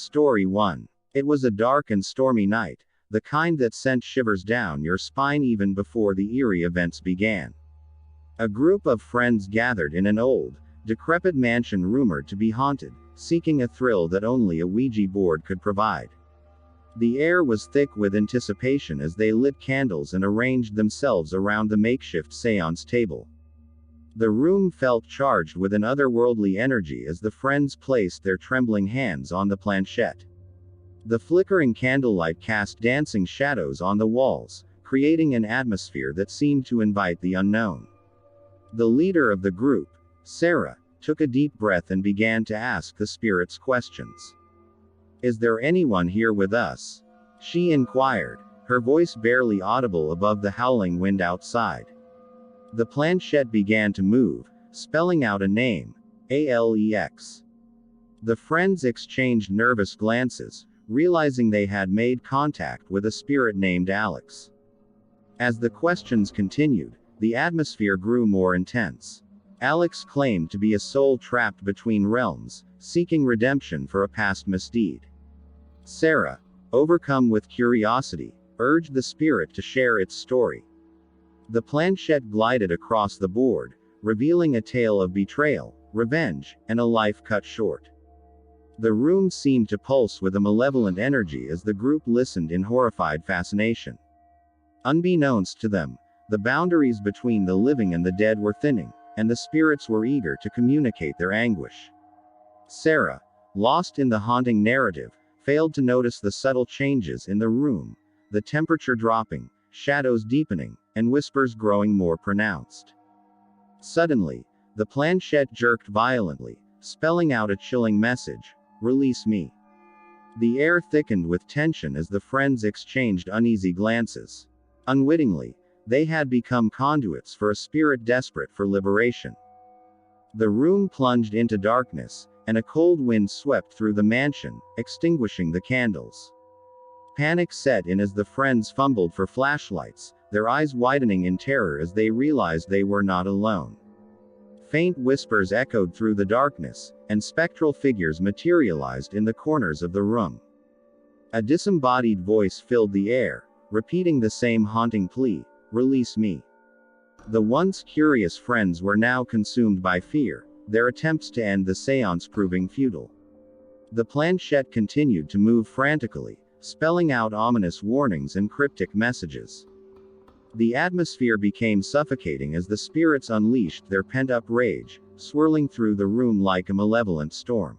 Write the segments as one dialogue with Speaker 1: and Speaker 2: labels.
Speaker 1: Story 1. It was a dark and stormy night, the kind that sent shivers down your spine even before the eerie events began. A group of friends gathered in an old, decrepit mansion rumored to be haunted, seeking a thrill that only a Ouija board could provide. The air was thick with anticipation as they lit candles and arranged themselves around the makeshift seance table. The room felt charged with an otherworldly energy as the friends placed their trembling hands on the planchette. The flickering candlelight cast dancing shadows on the walls, creating an atmosphere that seemed to invite the unknown. The leader of the group, Sarah, took a deep breath and began to ask the spirits questions. "Is there anyone here with us?" she inquired, her voice barely audible above the howling wind outside. The planchette began to move, spelling out a name, Alex. The friends exchanged nervous glances, realizing they had made contact with a spirit named Alex. As the questions continued, the atmosphere grew more intense. Alex claimed to be a soul trapped between realms, seeking redemption for a past misdeed. Sarah, overcome with curiosity, urged the spirit to share its story. The planchette glided across the board, revealing a tale of betrayal, revenge, and a life cut short. The room seemed to pulse with a malevolent energy as the group listened in horrified fascination. Unbeknownst to them, the boundaries between the living and the dead were thinning, and the spirits were eager to communicate their anguish. Sarah, lost in the haunting narrative, failed to notice the subtle changes in the room, the temperature dropping, shadows deepening, and whispers growing more pronounced. Suddenly, the planchette jerked violently, spelling out a chilling message: "Release me." The air thickened with tension as the friends exchanged uneasy glances. Unwittingly, they had become conduits for a spirit desperate for liberation. The room plunged into darkness, and a cold wind swept through the mansion, extinguishing the candles. Panic set in as the friends fumbled for flashlights, their eyes widening in terror as they realized they were not alone. Faint whispers echoed through the darkness, and spectral figures materialized in the corners of the room. A disembodied voice filled the air, repeating the same haunting plea: "Release me." The once curious friends were now consumed by fear, their attempts to end the seance proving futile. The planchette continued to move frantically, spelling out ominous warnings and cryptic messages. The atmosphere became suffocating as the spirits unleashed their pent-up rage, swirling through the room like a malevolent storm.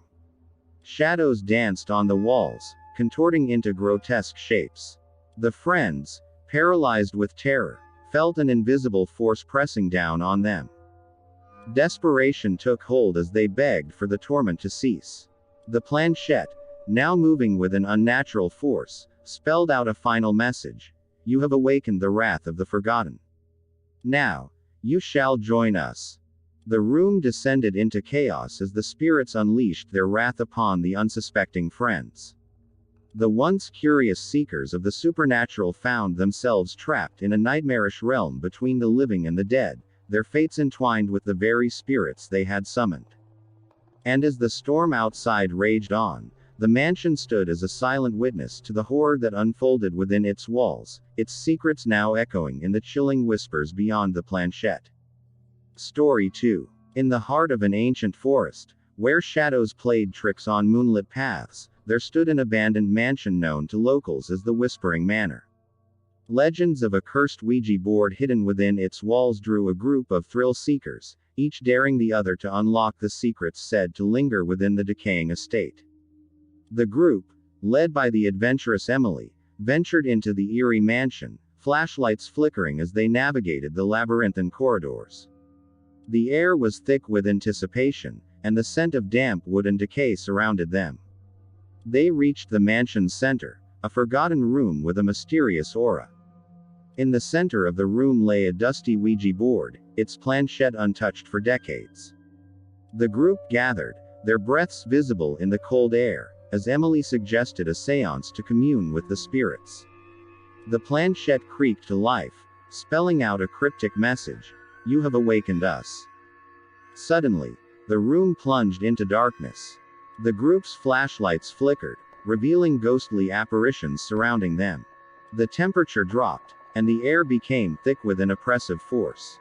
Speaker 1: Shadows danced on the walls, contorting into grotesque shapes. The friends, paralyzed with terror, felt an invisible force pressing down on them. Desperation took hold as they begged for the torment to cease. The planchette, now moving with an unnatural force, spelled out a final message: "You have awakened the wrath of the forgotten. Now, you shall join us." The room descended into chaos as the spirits unleashed their wrath upon the unsuspecting friends. The once curious seekers of the supernatural found themselves trapped in a nightmarish realm between the living and the dead, their fates entwined with the very spirits they had summoned. And as the storm outside raged on, the mansion stood as a silent witness to the horror that unfolded within its walls, its secrets now echoing in the chilling whispers beyond the planchette. Story 2. In the heart of an ancient forest, where shadows played tricks on moonlit paths, there stood an abandoned mansion known to locals as the Whispering Manor. Legends of a cursed Ouija board hidden within its walls drew a group of thrill-seekers, each daring the other to unlock the secrets said to linger within the decaying estate. The group, led by the adventurous Emily, ventured into the eerie mansion, flashlights flickering as they navigated the labyrinthine corridors. The air was thick with anticipation, and the scent of damp wood and decay surrounded them. They reached the mansion's center, a forgotten room with a mysterious aura. In the center of the room lay a dusty Ouija board, its planchette untouched for decades. The group gathered, their breaths visible in the cold air, as Emily suggested a seance to commune with the spirits. The planchette creaked to life, spelling out a cryptic message: "You have awakened us." Suddenly, the room plunged into darkness. The group's flashlights flickered, revealing ghostly apparitions surrounding them. The temperature dropped, and the air became thick with an oppressive force.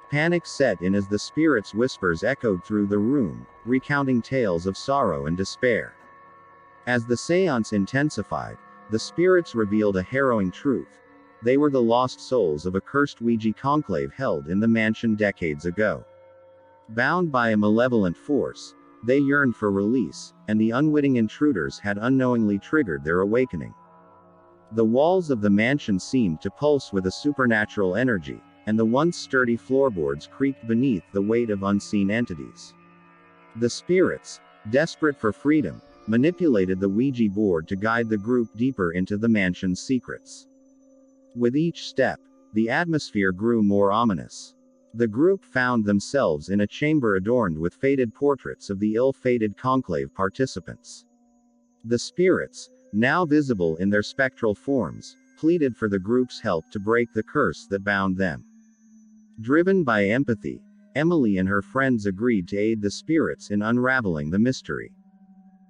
Speaker 1: Panic set in as the spirits' whispers echoed through the room, recounting tales of sorrow and despair. As the seance intensified, the spirits revealed a harrowing truth. They were the lost souls of a cursed Ouija conclave held in the mansion decades ago. Bound by a malevolent force, they yearned for release, and the unwitting intruders had unknowingly triggered their awakening. The walls of the mansion seemed to pulse with a supernatural energy, and the once sturdy floorboards creaked beneath the weight of unseen entities. The spirits, desperate for freedom, manipulated the Ouija board to guide the group deeper into the mansion's secrets. With each step, the atmosphere grew more ominous. The group found themselves in a chamber adorned with faded portraits of the ill-fated conclave participants. The spirits, now visible in their spectral forms, pleaded for the group's help to break the curse that bound them. Driven by empathy, Emily and her friends agreed to aid the spirits in unraveling the mystery.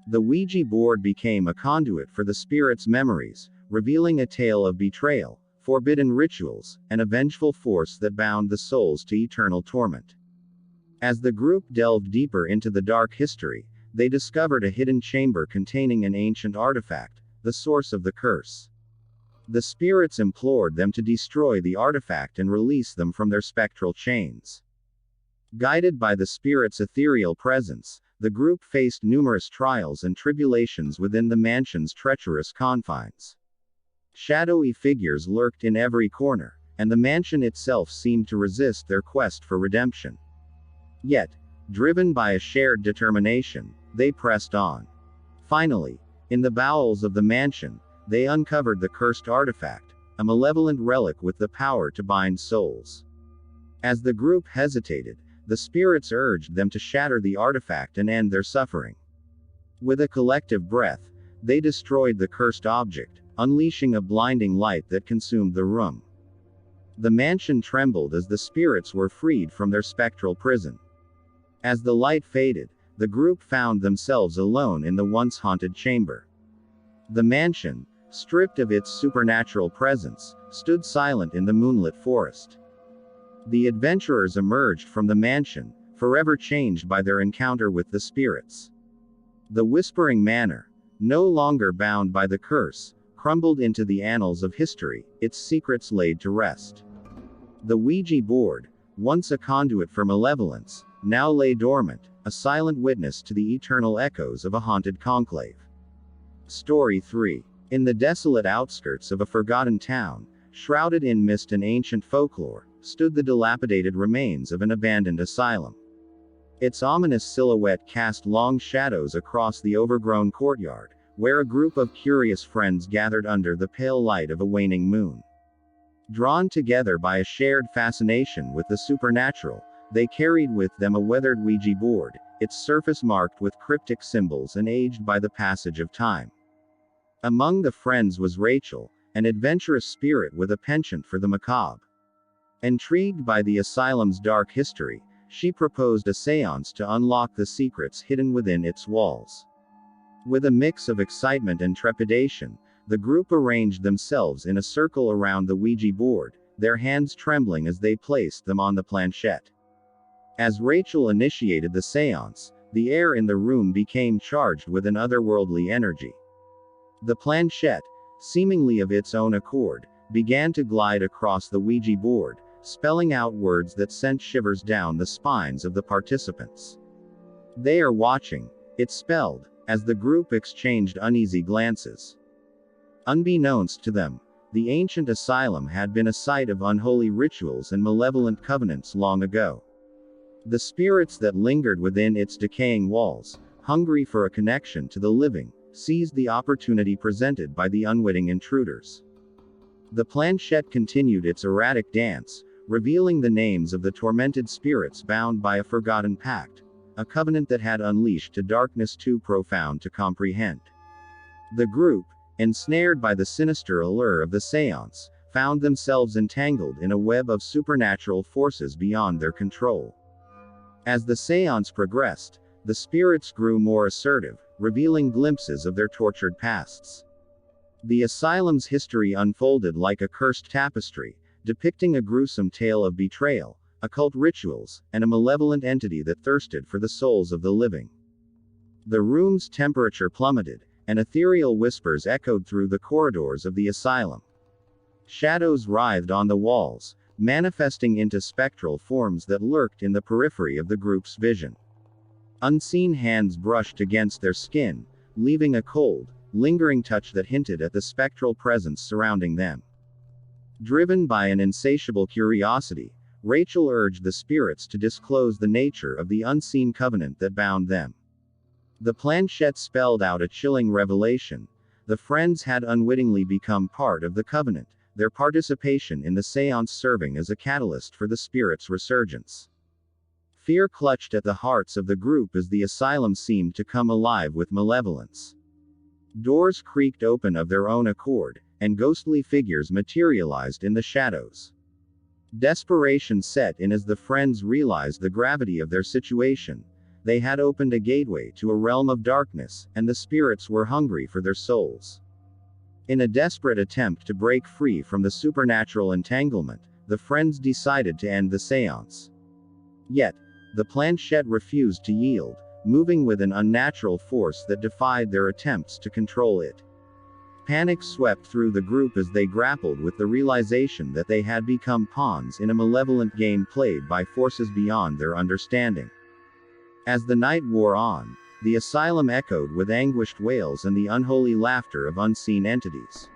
Speaker 1: The Ouija board became a conduit for the spirits' memories, revealing a tale of betrayal, forbidden rituals, and a vengeful force that bound the souls to eternal torment. As the group delved deeper into the dark history, they discovered a hidden chamber containing an ancient artifact, the source of the curse. The spirits implored them to destroy the artifact and release them from their spectral chains. Guided by the spirit's ethereal presence, the group faced numerous trials and tribulations within the mansion's treacherous confines. Shadowy figures lurked in every corner, and the mansion itself seemed to resist their quest for redemption. Yet, driven by a shared determination, they pressed on. Finally, in the bowels of the mansion, they uncovered the cursed artifact, a malevolent relic with the power to bind souls. As the group hesitated, the spirits urged them to shatter the artifact and end their suffering. With a collective breath, they destroyed the cursed object, unleashing a blinding light that consumed the room. The mansion trembled as the spirits were freed from their spectral prison. As the light faded, the group found themselves alone in the once haunted chamber. The mansion, stripped of its supernatural presence, stood silent in the moonlit forest. The adventurers emerged from the mansion, forever changed by their encounter with the spirits. The Whispering Manor, no longer bound by the curse, crumbled into the annals of history, its secrets laid to rest. The Ouija board, once a conduit for malevolence, now lay dormant, a silent witness to the eternal echoes of a haunted conclave. Story 3. In the desolate outskirts of a forgotten town, shrouded in mist and ancient folklore, stood the dilapidated remains of an abandoned asylum. Its ominous silhouette cast long shadows across the overgrown courtyard, where a group of curious friends gathered under the pale light of a waning moon. Drawn together by a shared fascination with the supernatural, they carried with them a weathered Ouija board, its surface marked with cryptic symbols and aged by the passage of time. Among the friends was Rachel, an adventurous spirit with a penchant for the macabre. Intrigued by the asylum's dark history, she proposed a séance to unlock the secrets hidden within its walls. With a mix of excitement and trepidation, the group arranged themselves in a circle around the Ouija board, their hands trembling as they placed them on the planchette. As Rachel initiated the séance, the air in the room became charged with an otherworldly energy. The planchette, seemingly of its own accord, began to glide across the Ouija board, spelling out words that sent shivers down the spines of the participants. "They are watching," it spelled, as the group exchanged uneasy glances. Unbeknownst to them, the ancient asylum had been a site of unholy rituals and malevolent covenants long ago. The spirits that lingered within its decaying walls, hungry for a connection to the living, seized the opportunity presented by the unwitting intruders. The planchette continued its erratic dance, revealing the names of the tormented spirits bound by a forgotten pact, a covenant that had unleashed a darkness too profound to comprehend. The group, ensnared by the sinister allure of the séance, found themselves entangled in a web of supernatural forces beyond their control. As the séance progressed, the spirits grew more assertive, revealing glimpses of their tortured pasts. The asylum's history unfolded like a cursed tapestry, depicting a gruesome tale of betrayal, occult rituals, and a malevolent entity that thirsted for the souls of the living. The room's temperature plummeted, and ethereal whispers echoed through the corridors of the asylum. Shadows writhed on the walls, manifesting into spectral forms that lurked in the periphery of the group's vision. Unseen hands brushed against their skin, leaving a cold, lingering touch that hinted at the spectral presence surrounding them. Driven by an insatiable curiosity, Rachel urged the spirits to disclose the nature of the unseen covenant that bound them. The planchette spelled out a chilling revelation. The friends had unwittingly become part of the covenant, their participation in the seance serving as a catalyst for the spirit's resurgence. Fear clutched at the hearts of the group as the asylum seemed to come alive with malevolence. Doors creaked open of their own accord, and ghostly figures materialized in the shadows. Desperation set in as the friends realized the gravity of their situation. They had opened a gateway to a realm of darkness, and the spirits were hungry for their souls. In a desperate attempt to break free from the supernatural entanglement, the friends decided to end the seance. Yet, the planchette refused to yield, moving with an unnatural force that defied their attempts to control it. Panic swept through the group as they grappled with the realization that they had become pawns in a malevolent game played by forces beyond their understanding. As the night wore on, the asylum echoed with anguished wails and the unholy laughter of unseen entities.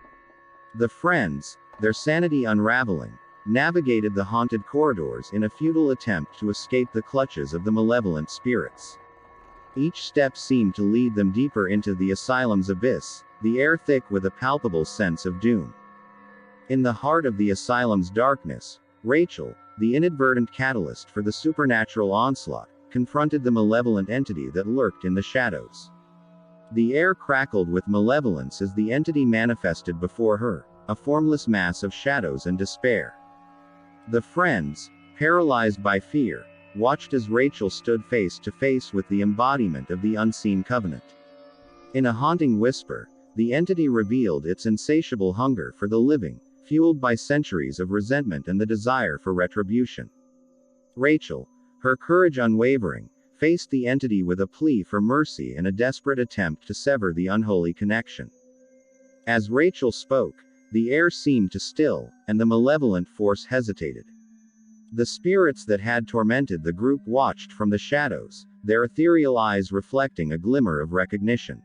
Speaker 1: The friends, their sanity unraveling, navigated the haunted corridors in a futile attempt to escape the clutches of the malevolent spirits. Each step seemed to lead them deeper into the asylum's abyss, the air thick with a palpable sense of doom. In the heart of the asylum's darkness, Rachel, the inadvertent catalyst for the supernatural onslaught, confronted the malevolent entity that lurked in the shadows. The air crackled with malevolence as the entity manifested before her, a formless mass of shadows and despair. The friends, paralyzed by fear, watched as Rachel stood face to face with the embodiment of the unseen covenant. In a haunting whisper, the entity revealed its insatiable hunger for the living, fueled by centuries of resentment and the desire for retribution. Rachel, her courage unwavering, faced the entity with a plea for mercy and a desperate attempt to sever the unholy connection. As Rachel spoke, the air seemed to still, and the malevolent force hesitated. The spirits that had tormented the group watched from the shadows, their ethereal eyes reflecting a glimmer of recognition.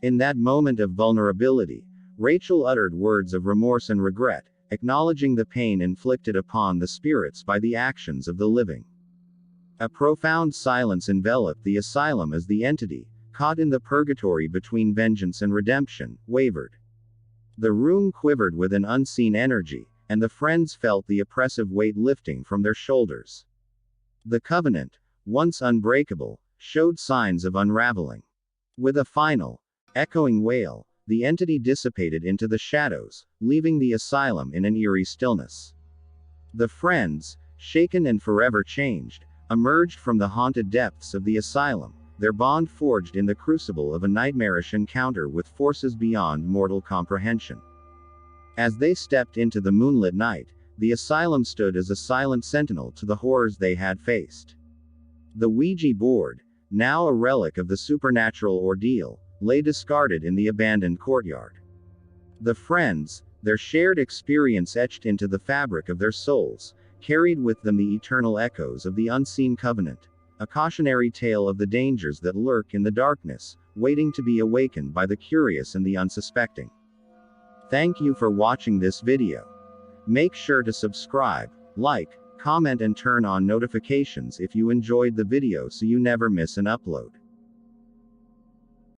Speaker 1: In that moment of vulnerability, Rachel uttered words of remorse and regret, acknowledging the pain inflicted upon the spirits by the actions of the living. A profound silence enveloped the asylum as the entity, caught in the purgatory between vengeance and redemption, wavered. The room quivered with an unseen energy, and the friends felt the oppressive weight lifting from their shoulders. The covenant, once unbreakable, showed signs of unraveling. With a final, echoing wail, the entity dissipated into the shadows, leaving the asylum in an eerie stillness. The friends, shaken and forever changed, emerged from the haunted depths of the asylum, their bond forged in the crucible of a nightmarish encounter with forces beyond mortal comprehension. As they stepped into the moonlit night, the asylum stood as a silent sentinel to the horrors they had faced. The Ouija board, now a relic of the supernatural ordeal, lay discarded in the abandoned courtyard. The friends, their shared experience etched into the fabric of their souls, carried with them the eternal echoes of the unseen covenant, a cautionary tale of the dangers that lurk in the darkness, waiting to be awakened by the curious and the unsuspecting. Thank you for watching this video. Make sure to subscribe, like, comment and turn on notifications if you enjoyed the video so you never miss an upload.